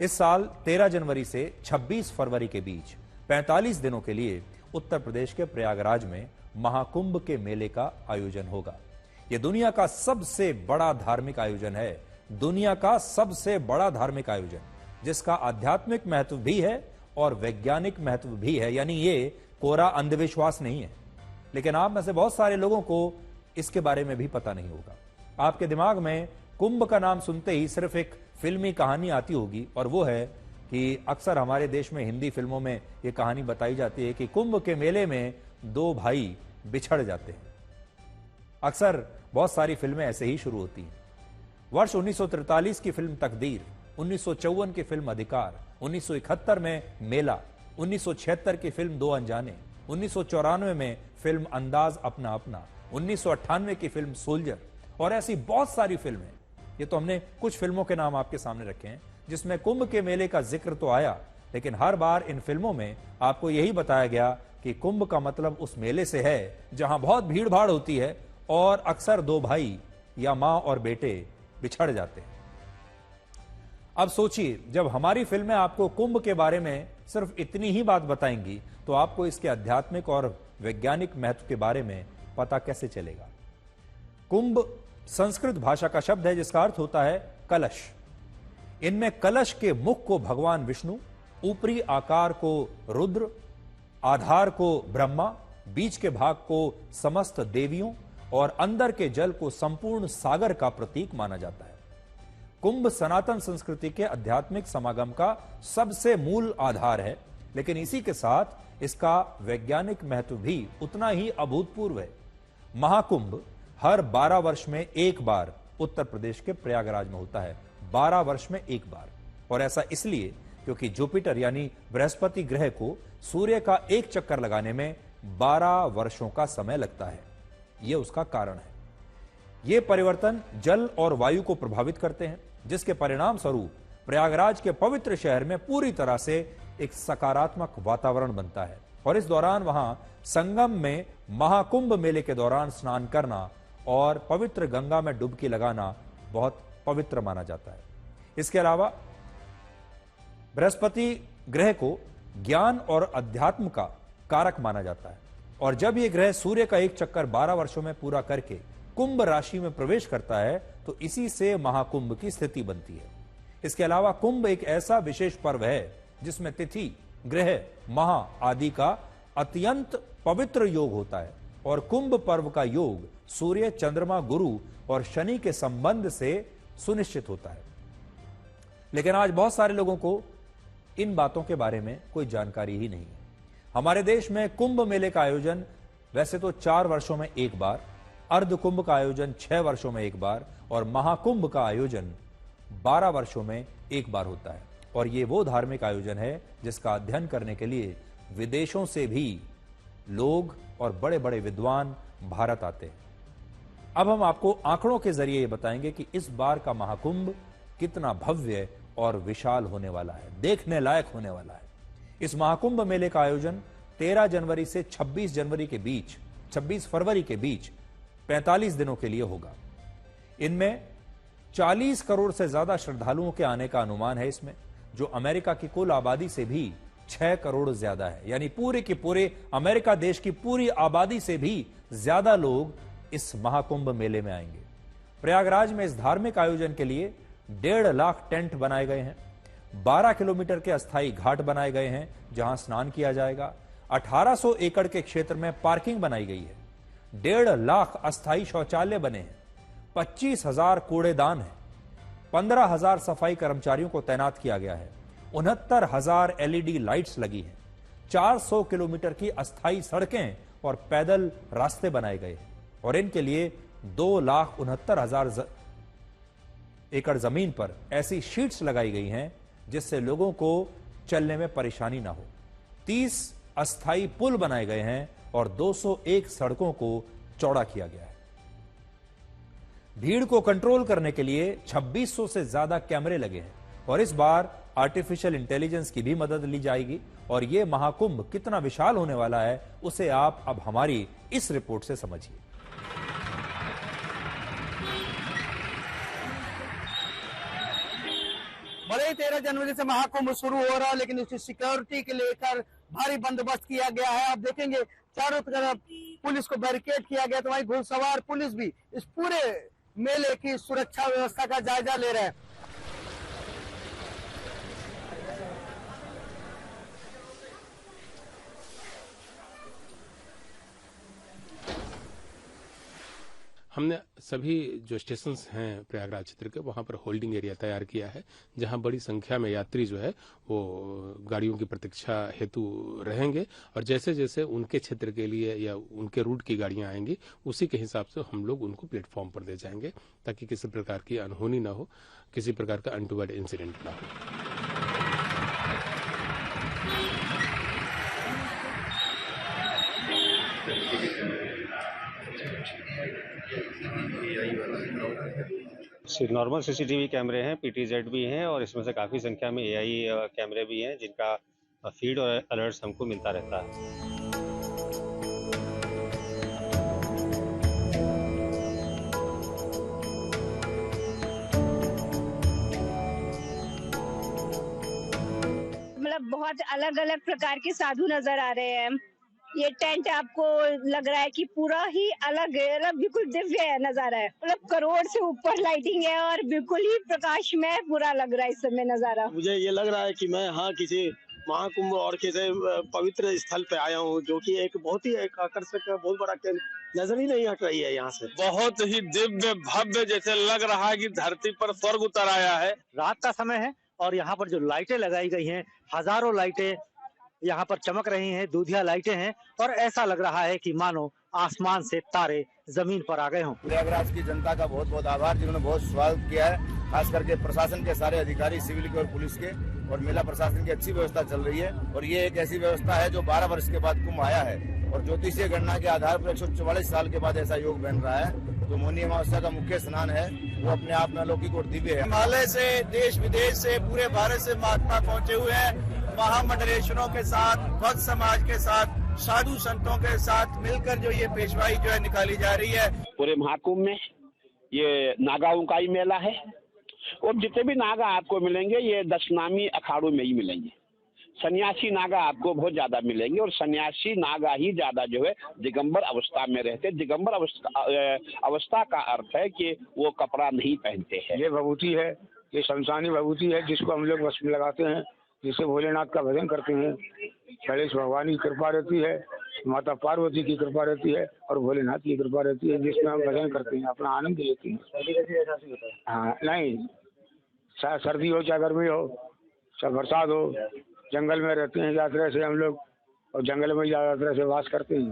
इस साल 13 जनवरी से 26 फरवरी के बीच 45 दिनों के लिए उत्तर प्रदेश के प्रयागराज में महाकुंभ के मेले का आयोजन होगा। यह दुनिया का सबसे बड़ा धार्मिक आयोजन है, दुनिया का सबसे बड़ा धार्मिक आयोजन, जिसका आध्यात्मिक महत्व भी है और वैज्ञानिक महत्व भी है। यानी ये कोरा अंधविश्वास नहीं है। लेकिन आप में से बहुत सारे लोगों को इसके बारे में भी पता नहीं होगा। आपके दिमाग में कुंभ का नाम सुनते ही सिर्फ एक फिल्मी कहानी आती होगी, और वो है कि अक्सर हमारे देश में हिंदी फिल्मों में यह कहानी बताई जाती है कि कुंभ के मेले में दो भाई बिछड़ जाते हैं। अक्सर बहुत सारी फिल्में ऐसे ही शुरू होती हैं। वर्ष 1943 की फिल्म तकदीर, 1954 की फिल्म अधिकार, 1971 में मेला, 1976 की फिल्म दो अनजाने, 1994 में फिल्म अंदाज अपना अपना, 1998 की फिल्म सोल्जर, और ऐसी बहुत सारी फिल्में। ये तो हमने कुछ फिल्मों के नाम आपके सामने रखे हैं जिसमें कुंभ के मेले का जिक्र तो आया, लेकिन हर बार इन फिल्मों में आपको यही बताया गया कि कुंभ का मतलब उस मेले से है जहां बहुत भीड़ भाड़ होती है और अक्सर दो भाई या मां और बेटे बिछड़ जाते हैं। अब सोचिए, जब हमारी फिल्में आपको कुंभ के बारे में सिर्फ इतनी ही बात बताएंगी तो आपको इसके आध्यात्मिक और वैज्ञानिक महत्व के बारे में पता कैसे चलेगा। कुंभ संस्कृत भाषा का शब्द है जिसका अर्थ होता है कलश। इनमें कलश के मुख को भगवान विष्णु, ऊपरी आकार को रुद्र, आधार को ब्रह्मा, बीच के भाग को समस्त देवियों और अंदर के जल को संपूर्ण सागर का प्रतीक माना जाता है। कुंभ सनातन संस्कृति के आध्यात्मिक समागम का सबसे मूल आधार है, लेकिन इसी के साथ इसका वैज्ञानिक महत्व भी उतना ही अभूतपूर्व है। महाकुंभ हर 12 वर्ष में एक बार उत्तर प्रदेश के प्रयागराज में होता है, 12 वर्ष में एक बार। और ऐसा इसलिए क्योंकि जुपिटर यानी बृहस्पति ग्रह को सूर्य का एक चक्कर लगाने में 12 वर्षों का समय लगता है। यह उसका कारण है। ये परिवर्तन जल और वायु को प्रभावित करते हैं, जिसके परिणाम स्वरूप प्रयागराज के पवित्र शहर में पूरी तरह से एक सकारात्मक वातावरण बनता है। और इस दौरान वहां संगम में महाकुंभ मेले के दौरान स्नान करना और पवित्र गंगा में डुबकी लगाना बहुत पवित्र माना जाता है। इसके अलावा बृहस्पति ग्रह को ज्ञान और अध्यात्म का कारक माना जाता है, और जब यह ग्रह सूर्य का एक चक्कर 12 वर्षों में पूरा करके कुंभ राशि में प्रवेश करता है तो इसी से महाकुंभ की स्थिति बनती है। इसके अलावा कुंभ एक ऐसा विशेष पर्व है जिसमें तिथि, ग्रह, माह आदि का अत्यंत पवित्र योग होता है, और कुंभ पर्व का योग सूर्य, चंद्रमा, गुरु और शनि के संबंध से सुनिश्चित होता है। लेकिन आज बहुत सारे लोगों को इन बातों के बारे में कोई जानकारी ही नहीं है। हमारे देश में कुंभ मेले का आयोजन वैसे तो 4 वर्षों में एक बार, अर्ध कुंभ का आयोजन 6 वर्षों में एक बार और महाकुंभ का आयोजन 12 वर्षों में एक बार होता है। और ये वो धार्मिक आयोजन है जिसका अध्ययन करने के लिए विदेशों से भी लोग और बड़े बड़े विद्वान भारत आते हैं। अब हम आपको आंकड़ों के जरिए ये बताएंगे कि इस बार का महाकुंभ कितना भव्य और विशाल होने वाला है, देखने लायक होने वाला है। इस महाकुंभ मेले का आयोजन 13 जनवरी से 26 जनवरी के बीच, 26 फरवरी के बीच 45 दिनों के लिए होगा। इनमें 40 करोड़ से ज्यादा श्रद्धालुओं के आने का अनुमान है इसमें, जो अमेरिका की कुल आबादी से भी 6 करोड़ ज्यादा है। यानी पूरे के पूरे अमेरिका देश की पूरी आबादी से भी ज्यादा लोग इस महाकुंभ मेले में आएंगे। प्रयागराज में इस धार्मिक आयोजन के लिए 1.5 लाख टेंट बनाए गए हैं, 12 किलोमीटर के अस्थायी घाट बनाए गए हैं जहां स्नान किया जाएगा, 1800 एकड़ के क्षेत्र में पार्किंग बनाई गई है, 1.5 लाख अस्थायी शौचालय बने हैं, 25,000 कूड़ेदान है, 15,000 सफाई कर्मचारियों को तैनात किया गया है, 69,000 LED लाइट्स लगी हैं, 400 किलोमीटर की अस्थायी सड़कें और पैदल रास्ते बनाए गए हैं, और इनके लिए 2,69,000 एकड़ जमीन पर ऐसी शीट्स लगाई गई हैं जिससे लोगों को चलने में परेशानी ना हो। 30 अस्थायी पुल बनाए गए हैं और 201 सड़कों को चौड़ा किया गया है। भीड़ को कंट्रोल करने के लिए 2600 से ज्यादा कैमरे लगे हैं, और इस बार आर्टिफिशियल इंटेलिजेंस की भी मदद ली जाएगी। और यह महाकुंभ कितना विशाल होने वाला है उसे आप अब हमारी इस रिपोर्ट से समझिए। मले ही 13 जनवरी से महाकुंभ शुरू हो रहा है, लेकिन उसकी सिक्योरिटी के लेकर भारी बंदोबस्त किया गया है। आप देखेंगे चारों तरफ पुलिस को बैरिकेड किया गया, तो वहीं घुड़सवार पुलिस भी इस पूरे मेले की सुरक्षा व्यवस्था का जायजा ले रहे हैं। हमने सभी जो स्टेशंस हैं प्रयागराज क्षेत्र के वहां पर होल्डिंग एरिया तैयार किया है, जहां बड़ी संख्या में यात्री जो है वो गाड़ियों की प्रतीक्षा हेतु रहेंगे और जैसे जैसे उनके क्षेत्र के लिए या उनके रूट की गाड़ियां आएंगी उसी के हिसाब से हम लोग उनको प्लेटफॉर्म पर दे जाएंगे ताकि किसी प्रकार की अनहोनी ना हो, किसी प्रकार का अनटूवर्ड इंसिडेंट ना हो। नॉर्मल सीसीटीवी कैमरे हैं, पीटीजेड भी हैं और इसमें से काफ़ी संख्या में एआई कैमरे भी हैं जिनका फीड और अलर्ट्स हमको मिलता रहता है। मतलब बहुत अलग अलग प्रकार के साधु नजर आ रहे हैं। ये टेंट आपको लग रहा है कि पूरा ही अलग है, मतलब बिल्कुल दिव्य है नजारा है। मतलब करोड़ से ऊपर लाइटिंग है और बिल्कुल ही प्रकाशमय पूरा लग रहा है इस समय नजारा। मुझे ये लग रहा है कि मैं किसी महाकुंभ और किसी पवित्र स्थल पे आया हूँ, जो कि एक बहुत ही एक आकर्षक बहुत बड़ा नजर ही नहीं हट रही है। यहाँ से बहुत ही दिव्य भव्य, जैसे लग रहा है कि धरती पर स्वर्ग उतर आया है। रात का समय है और यहाँ पर जो लाइटें लगाई गई हैं, हजारों लाइटें यहाँ पर चमक रही हैं, दूधिया लाइटें हैं और ऐसा लग रहा है कि मानो आसमान से तारे जमीन पर आ गए हों। प्रयागराज की जनता का बहुत बहुत आभार, जिन्होंने बहुत स्वागत किया है, खास करके प्रशासन के सारे अधिकारी, सिविल के और पुलिस के, और मेला प्रशासन की अच्छी व्यवस्था चल रही है। और ये एक ऐसी व्यवस्था है जो 12 वर्ष के बाद कुंभ आया है और ज्योतिषीय गणना के आधार पर 144 साल के बाद ऐसा योग बन रहा है। जो मौनी अमावस्या का मुख्य स्नान है वो अपने आप में अलौकिक और दिव्य है। हिमालय से, देश विदेश से, पूरे भारत से महात्मा पहुँचे हुए हैं। महामंडलेश्वरों के साथ, भक्त समाज के साथ, साधु संतों के साथ मिलकर जो ये पेशवाई जो है निकाली जा रही है। पूरे महाकुंभ में ये नागाओं का ही मेला है और जितने भी नागा आपको मिलेंगे ये दशनामी अखाड़ों में ही मिलेंगे। सन्यासी नागा आपको बहुत ज्यादा मिलेंगे और सन्यासी नागा ही ज्यादा जो है दिगंबर अवस्था में रहते। दिगंबर अवस्था का अर्थ है कि वो कपड़ा नहीं पहनते हैं। ये विभूति है, ये शमशानी विभूति है जिसको हम लोग वश में लगाते हैं, जिससे भोलेनाथ का भजन करते हैं। गणेश भगवान की कृपा रहती है, माता पार्वती की कृपा रहती है और भोलेनाथ की कृपा रहती है, जिसमें हम भजन करते हैं, अपना आनंद लेते हैं। हाँ, नहीं, चाहे सर्दी हो चाहे गर्मी हो चाहे बरसात हो, जंगल में रहते हैं ज्यादा तरह से हम लोग और जंगल में ज्यादा तरह से वास करते हैं।